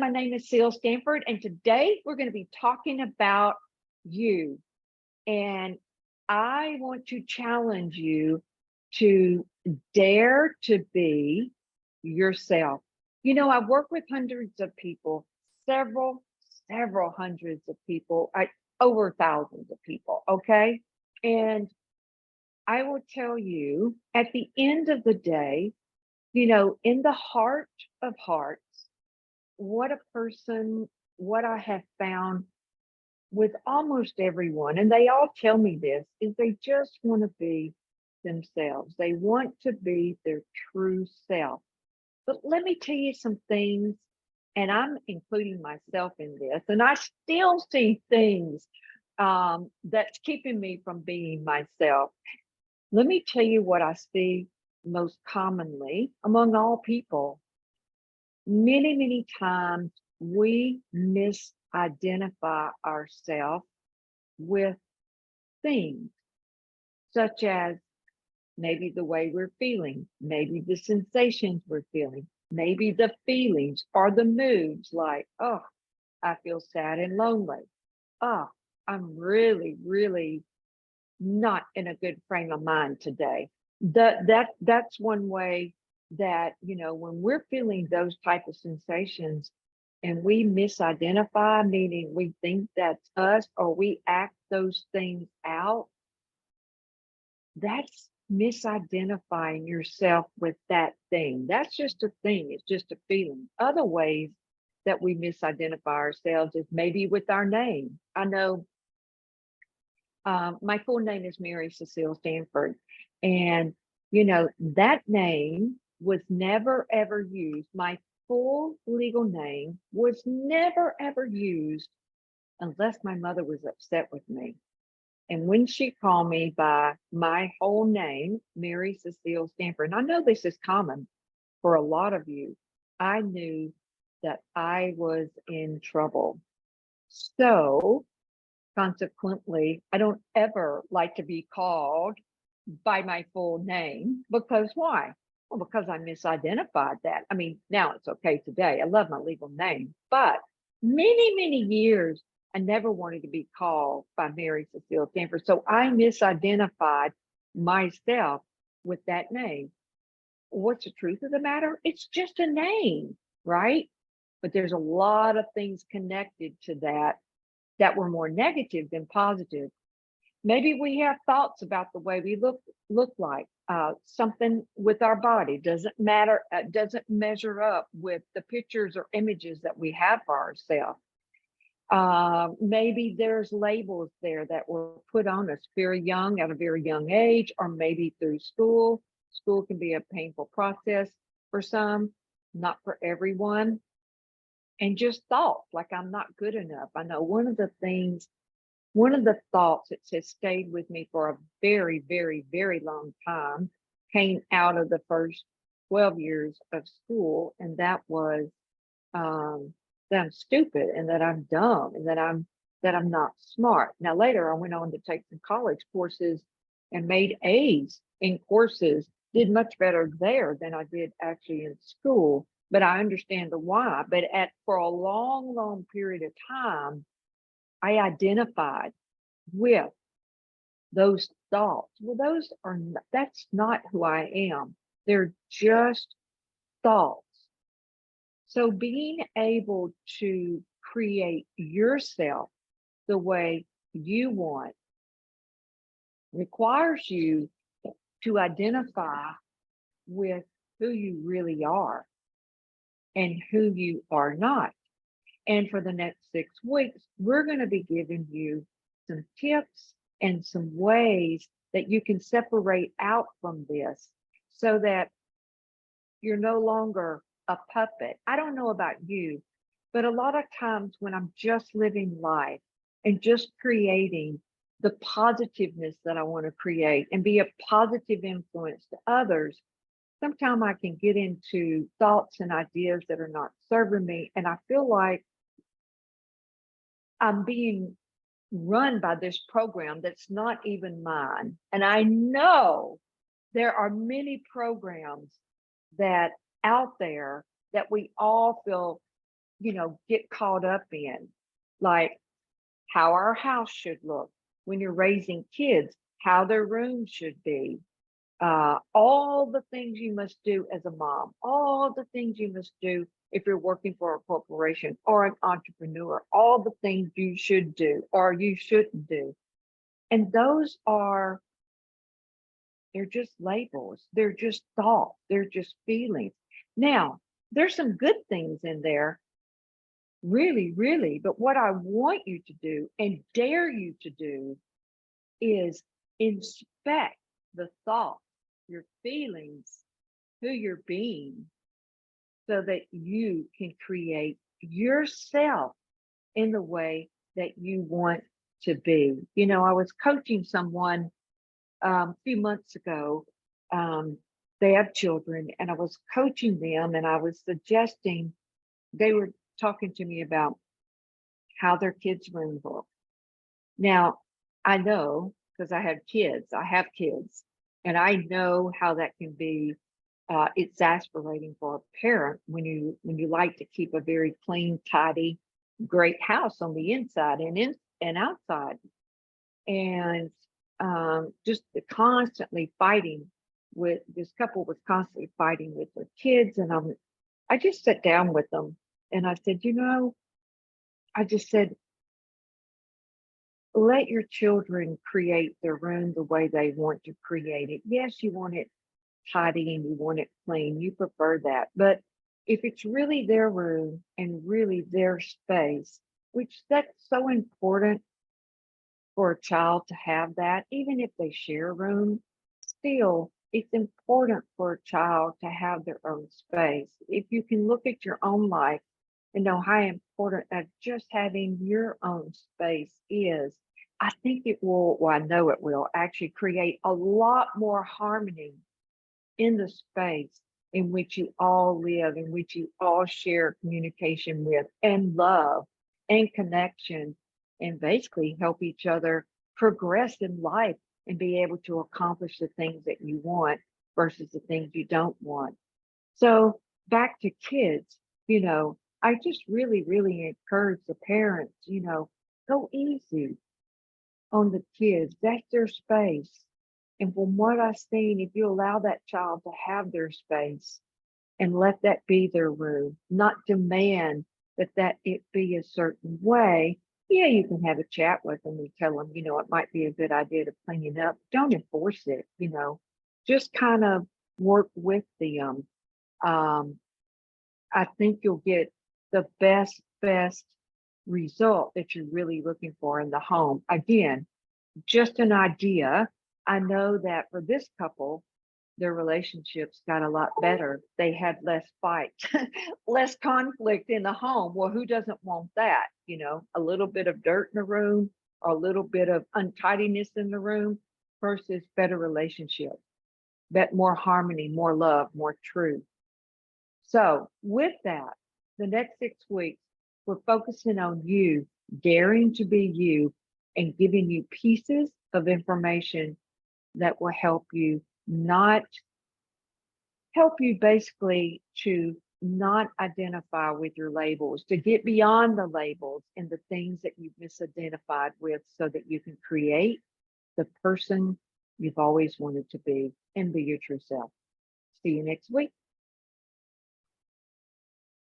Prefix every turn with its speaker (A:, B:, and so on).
A: My name is Seal Stanford, and today we're going to be talking about you. And I want to challenge you to dare to be yourself. You know, I've worked with hundreds of people, several hundreds of people, over thousands of people, okay? And I will tell you, at the end of the day, you know, in the heart of hearts, what I have found with almost everyone, and they all tell me this, is they just want to be themselves. They want to be their true self. But let me tell you some things, and I'm including myself in this, and I still see things that's keeping me from being myself. Let me tell you what I see most commonly among all people. Many times we misidentify ourselves with things such as maybe the way we're feeling, maybe the sensations we're feeling, maybe the feelings or the moods like, oh, I feel sad and lonely. Oh, I'm really not in a good frame of mind today. That's one way that, you know, when we're feeling those type of sensations and we misidentify, meaning we think that's us or we act those things out, that's misidentifying yourself with that thing. That's just a thing, it's just a feeling. Other ways that we misidentify ourselves is maybe with our name. I know my full name is Mary Cecile Stanford. And, you know, that name was never ever used. My full legal name was never ever used unless my mother was upset with me. And when she called me by my whole name, Mary Cecile Stanford, and I know this is common for a lot of you, I knew that I was in trouble. So consequently, I don't ever like to be called by my full name because why? Well, because I misidentified that. I mean, now it's okay today. I love my legal name, but many years, I never wanted to be called by Mary Cecile Stanford. So I misidentified myself with that name. What's the truth of the matter? It's just a name, right? But there's a lot of things connected to that were more negative than positive. Maybe we have thoughts about the way we look like. Something with our body doesn't matter, doesn't measure up with the pictures or images that we have for ourselves. Maybe there's labels there that were put on us very young, at a very young age, or maybe through school. School can be a painful process for some, not for everyone. And just thoughts like I'm not good enough. I know one of the thoughts that has stayed with me for a very long time came out of the first 12 years of school, and that was that I'm stupid and that I'm dumb and that I'm not smart. Now later I went on to take some college courses and made A's in courses, did much better there than I did actually in school. But I understand the why. But for a long period of time, I identified with those thoughts. Well, that's not who I am. They're just thoughts. So being able to create yourself the way you want requires you to identify with who you really are and who you are not. And for the next 6 weeks, we're going to be giving you some tips and some ways that you can separate out from this so that you're no longer a puppet. I don't know about you, but a lot of times when I'm just living life and just creating the positiveness that I want to create and be a positive influence to others, sometimes I can get into thoughts and ideas that are not serving me. And I feel like I'm being run by this program that's not even mine. And I know there are many programs that out there that we all feel get caught up in, like how our house should look when you're raising kids, how their room should be, all the things you must do as a mom, all the things you must do if you're working for a corporation or an entrepreneur, all the things you should do or you shouldn't do. And they're just labels. They're just thoughts. They're just feelings. Now, there's some good things in there, really, really. But what I want you to do and dare you to do is inspect the thoughts, your feelings, who you're being, so that you can create yourself in the way that you want to be. I was coaching someone a few months ago. They have children, and I was coaching them, and I was suggesting, they were talking to me about how their kids' room look. Now, I know because I have kids, and I know how that can be exasperating for a parent when you like to keep a very clean, tidy, great house on the inside and outside, and just constantly fighting with this couple was constantly fighting with their kids, and I just sat down with them and I said, I just said, let your children create their room the way they want to create it. Yes, you want it tidy and you want it clean. You prefer that. But if it's really their room and really their space, which that's so important for a child to have that, even if they share a room, still, it's important for a child to have their own space. If you can look at your own life and know how important that just having your own space is, I think it will, well, I know it will actually create a lot more harmony in the space in which you all live, in which you all share communication with and love and connection, and basically help each other progress in life and be able to accomplish the things that you want versus the things you don't want. So back to kids, I just really, really encourage the parents, go easy on the kids. That's their space. And from what I've seen, if you allow that child to have their space and let that be their room, not demand that it be a certain way. Yeah, you can have a chat with them and tell them, it might be a good idea to clean it up. Don't enforce it, just kind of work with them. I think you'll get the best result that you're really looking for in the home. Again, just an idea. I know that for this couple, their relationships got a lot better. They had less fight, less conflict in the home. Well, who doesn't want that? A little bit of dirt in the room or a little bit of untidiness in the room versus better relationship, but more harmony, more love, more truth. So with that, the next 6 weeks, we're focusing on you, daring to be you, and giving you pieces of information that will help you basically to not identify with your labels, to get beyond the labels and the things that you've misidentified with, so that you can create the person you've always wanted to be and be your true self. See you next week.